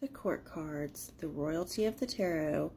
the court cards, the royalty of the tarot,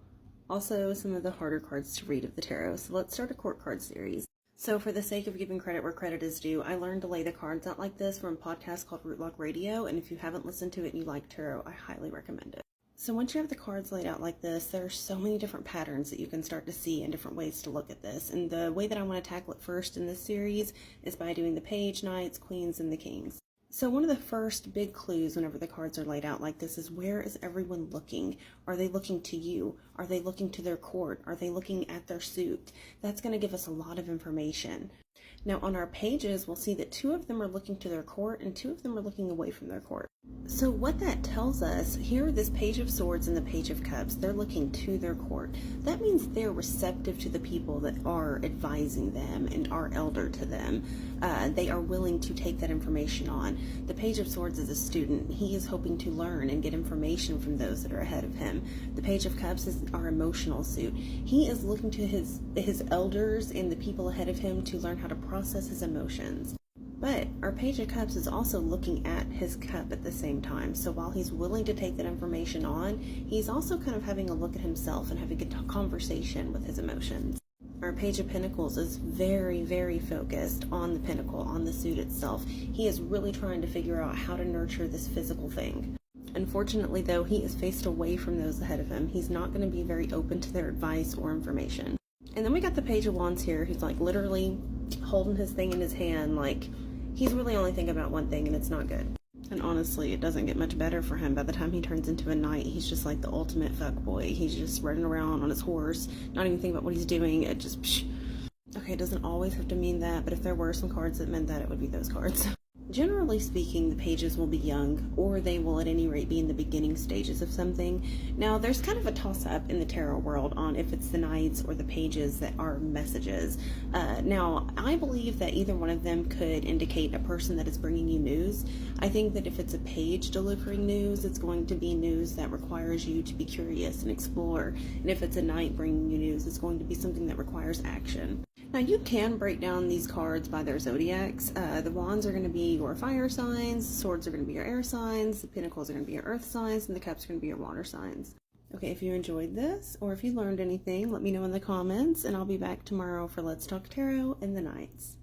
also some of the harder cards to read of the tarot. So let's start a court card series. So for the sake of giving credit where credit is due, I learned to lay the cards out like this from a podcast called Rootlock Radio, and if you haven't listened to it and you like tarot, I highly recommend it. So once you have the cards laid out like this, there are so many different patterns that you can start to see and different ways to look at this. And the way that I want to tackle it first in this series is by doing the page, knights, queens, and the kings. So one of the first big clues whenever the cards are laid out like this is, where is everyone looking? Are they looking to you? Are they looking to their court? Are they looking at their suit? That's going to give us a lot of information. Now on our pages, we'll see that 2 of them are looking to their court and 2 of them are looking away from their court. So what that tells us, here this Page of Swords and the Page of Cups, they're looking to their court. That means they're receptive to the people that are advising them and are elder to them. They are willing to take that information on. The Page of Swords is a student. He is hoping to learn and get information from those that are ahead of him. The Page of Cups is our emotional suit. He is looking to his elders and the people ahead of him to learn how to process his emotions. But our Page of Cups is also looking at his cup at the same time. So while he's willing to take that information on, he's also kind of having a look at himself and having a conversation with his emotions. Our Page of Pentacles is very, very focused on the pentacle, on the suit itself. He is really trying to figure out how to nurture this physical thing. Unfortunately, though, he is faced away from those ahead of him. He's not going to be very open to their advice or information. And then we got the Page of Wands here, who's like literally holding his thing in his hand, like he's really only thinking about one thing, and it's not good. And honestly, it doesn't get much better for him. By the time he turns into a knight, he's just like the ultimate fuckboy. He's just running around on his horse, not even thinking about what he's doing. It just, psh. Okay, it doesn't always have to mean that, but if there were some cards that meant that, it would be those cards. Generally speaking, the pages will be young, or they will at any rate be in the beginning stages of something. Now, there's kind of a toss-up in the tarot world on if it's the knights or the pages that are messages. Now, I believe that either one of them could indicate a person that is bringing you news. I think that if it's a page delivering news, it's going to be news that requires you to be curious and explore. And if it's a knight bringing you news, it's going to be something that requires action. Now, you can break down these cards by their zodiacs. The wands are going to be your fire signs, the swords are going to be your air signs, the pentacles are going to be your earth signs, and the cups are going to be your water signs. Okay, if you enjoyed this, or if you learned anything, let me know in the comments, and I'll be back tomorrow for Let's Talk Tarot and the Knights.